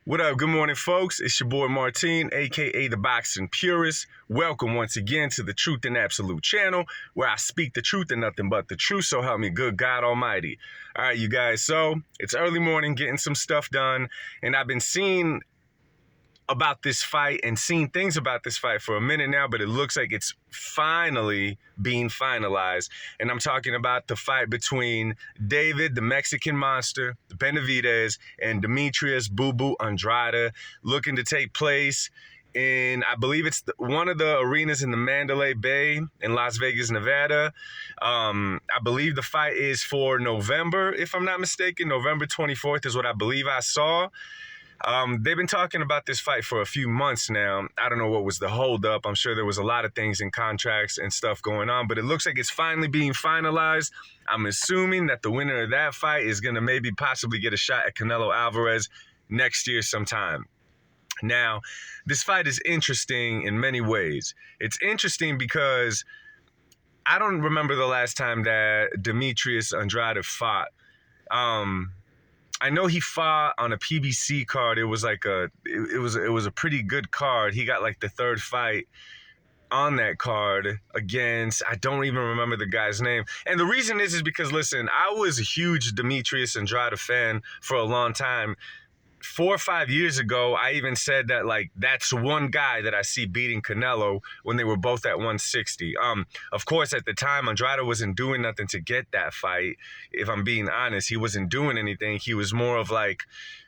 What up? Good morning, folks. It's your boy Martin, aka the Boxing Purist. Welcome once again to the Truth and Absolute channel, where I speak the truth and nothing but the truth. So help me, good God Almighty. All right, you guys. So it's early morning, getting some stuff done, and I've been seeing about this fight and seen things about this fight for a minute now, but it looks like it's finally being finalized. And I'm talking about the fight between David, the Mexican monster, Benavidez, and Demetrius Boo Boo Andrade, looking to take place in, I believe it's one of the arenas in the Mandalay Bay in Las Vegas, Nevada. I believe the fight is for November, if I'm not mistaken. November 24th is what I believe I saw. They've been talking about this fight for a few months now. I don't know what was the holdup. I'm sure there was a lot of things in contracts and stuff going on, but it looks like it's finally being finalized. I'm assuming that the winner of that fight is going to maybe possibly get a shot at Canelo Alvarez next year sometime. Now, this fight is interesting in many ways. It's interesting because I don't remember the last time that Demetrius Andrade fought. I know he fought on a PBC card. It was like it was a pretty good card. He got like the third fight on that card against, I don't even remember the guy's name. And the reason is because, listen, I was a huge Demetrius Andrade fan for a long time. 4 or 5 years ago, I even said that, like, that's one guy that I see beating Canelo when they were both at 160. Of course, at the time, Andrade wasn't doing nothing to get that fight. If I'm being honest, he wasn't doing anything. He was more of like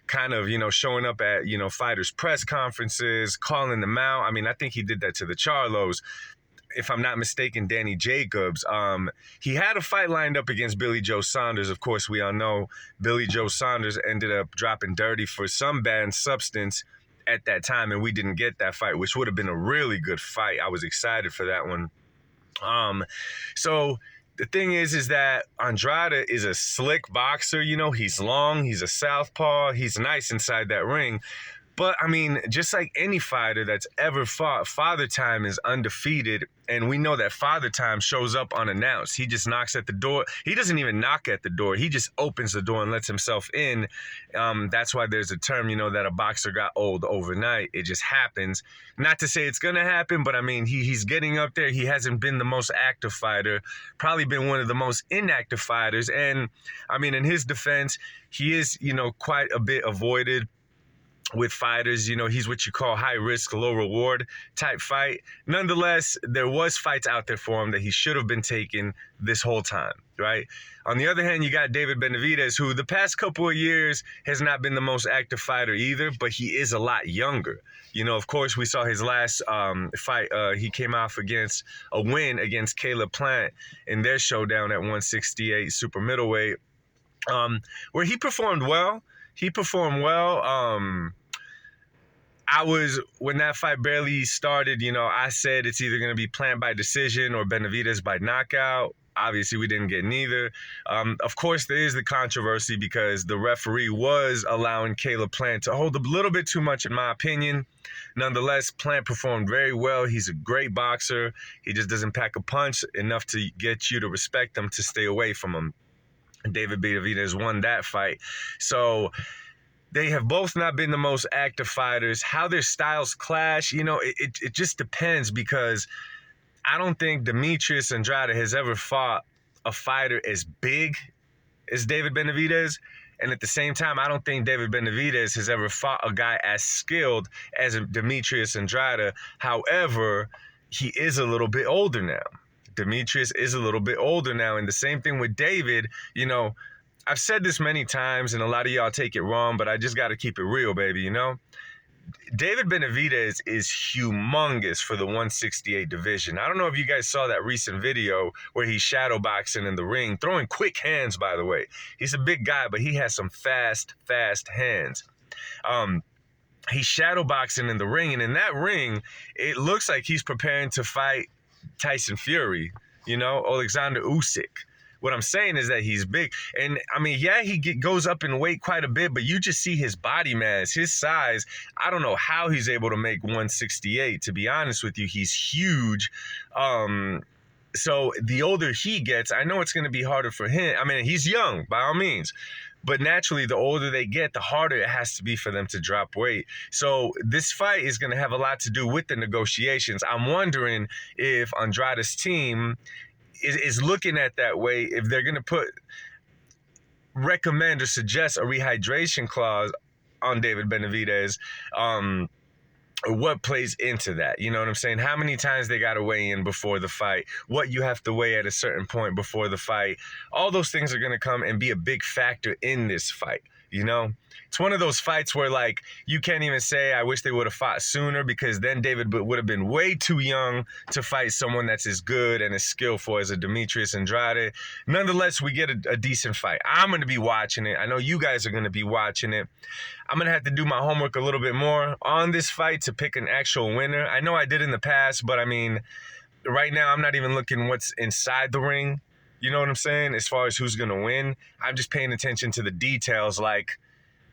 kind of, showing up at, fighters' press conferences, calling them out. I mean, I think he did that to the Charlos. If I'm not mistaken, Danny Jacobs. He had a fight lined up against Billy Joe Saunders. Of course, we all know Billy Joe Saunders ended up dropping dirty for some banned substance at that time, and we didn't get that fight, which would have been a really good fight. I was excited for that one. So the thing is that Andrade is a slick boxer. He's long, he's a southpaw, he's nice inside that ring. But, I mean, just like any fighter that's ever fought, Father Time is undefeated, and we know that Father Time shows up unannounced. He just knocks at the door. He doesn't even knock at the door. He just opens the door and lets himself in. That's why there's a term, that a boxer got old overnight. It just happens. Not to say it's going to happen, but, I mean, he's getting up there. He hasn't been the most active fighter, probably been one of the most inactive fighters. And, I mean, in his defense, he is, quite a bit avoided with fighters. He's what you call high risk, low reward type fight. Nonetheless, there was fights out there for him that he should have been taking this whole time, right? On the other hand, you got David Benavidez, who the past couple of years has not been the most active fighter either, but he is a lot younger. Of course, we saw his last fight. He came off against a win against Caleb Plant in their showdown at 168 super middleweight, where he performed well. When that fight barely started, I said it's either going to be Plant by decision or Benavidez by knockout. Obviously, we didn't get neither. Of course, there is the controversy because the referee was allowing Caleb Plant to hold a little bit too much, in my opinion. Nonetheless, Plant performed very well. He's a great boxer. He just doesn't pack a punch enough to get you to respect him, to stay away from him. David Benavidez won that fight. So they have both not been the most active fighters. How their styles clash, it just depends, because I don't think Demetrius Andrade has ever fought a fighter as big as David Benavidez. And at the same time, I don't think David Benavidez has ever fought a guy as skilled as Demetrius Andrade. However, he is a little bit older now. Demetrius is a little bit older now. And the same thing with David. I've said this many times, and a lot of y'all take it wrong, but I just got to keep it real, baby, David Benavidez is humongous for the 168 division. I don't know if you guys saw that recent video where he's shadowboxing in the ring, throwing quick hands, by the way. He's a big guy, but he has some fast hands. He's shadowboxing in the ring, and in that ring, it looks like he's preparing to fight Tyson Fury, Alexander Usyk. What I'm saying is that he's big. And, I mean, yeah, he goes up in weight quite a bit, but you just see his body mass, his size. I don't know how he's able to make 168. To be honest with you, he's huge. So the older he gets, I know it's going to be harder for him. I mean, he's young, by all means. But naturally, the older they get, the harder it has to be for them to drop weight. So this fight is going to have a lot to do with the negotiations. I'm wondering if Andrade's team is looking at that way, if they're going to recommend or suggest a rehydration clause on David Benavidez. What plays into that? You know what I'm saying? How many times they got to weigh in before the fight, what you have to weigh at a certain point before the fight. All those things are going to come and be a big factor in this fight. You know, it's one of those fights where, like, you can't even say, I wish they would have fought sooner, because then David would have been way too young to fight someone that's as good and as skillful as a Demetrius Andrade. Nonetheless, we get a decent fight. I'm going to be watching it. I know you guys are going to be watching it. I'm going to have to do my homework a little bit more on this fight to pick an actual winner. I know I did in the past, but I mean, right now I'm not even looking what's inside the ring. You know what I'm saying? As far as who's going to win, I'm just paying attention to the details, like,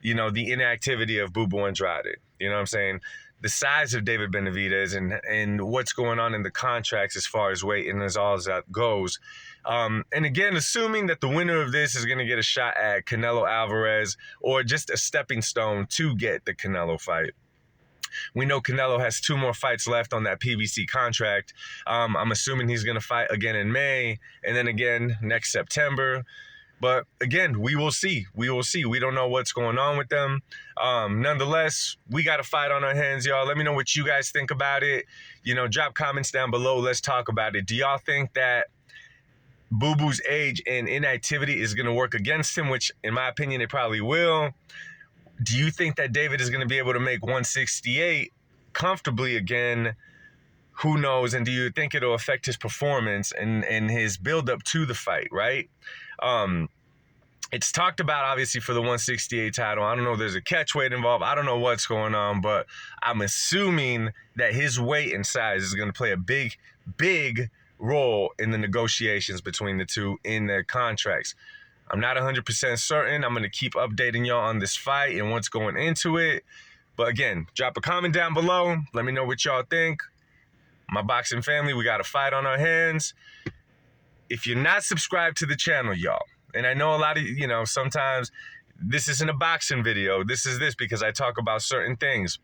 you know, the inactivity of Bubu Andrade. You know what I'm saying? The size of David Benavidez and what's going on in the contracts as far as weight and as all as that goes. And again, assuming that the winner of this is going to get a shot at Canelo Alvarez, or just a stepping stone to get the Canelo fight. We know Canelo has 2 more fights left on that PBC contract. I'm assuming he's going to fight again in May and then again next September. But again, we will see. We will see. We don't know what's going on with them. Nonetheless, we got a fight on our hands, y'all. Let me know what you guys think about it. You know, drop comments down below. Let's talk about it. Do y'all think that Bubu's age and inactivity is going to work against him, which in my opinion, it probably will? Do you think that David is going to be able to make 168 comfortably again? Who knows? And do you think it'll affect his performance and his build-up to the fight, right? It's talked about, obviously, for the 168 title. I don't know if there's a catch weight involved. I don't know what's going on, but I'm assuming that his weight and size is going to play a big role in the negotiations between the two in their contracts. I'm not 100% certain. I'm going to keep updating y'all on this fight and what's going into it. But again, drop a comment down below. Let me know what y'all think. My boxing family, we got a fight on our hands. If you're not subscribed to the channel, y'all, and I know a lot of, you know, sometimes this isn't a boxing video. This is this because I talk about certain things.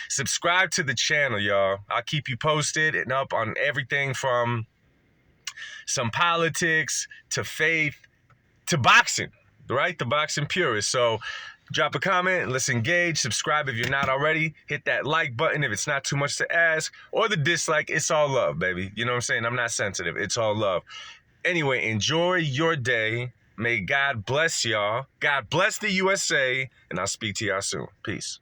Subscribe to the channel, y'all. I'll keep you posted and up on everything from some politics to faith to boxing, right? The boxing purist. So drop a comment, let's engage, subscribe if you're not already, hit that like button if it's not too much to ask, or the dislike. It's all love, baby. You know what I'm saying? I'm not sensitive. It's all love. Anyway, enjoy your day. May God bless y'all. God bless the USA, and I'll speak to y'all soon. Peace.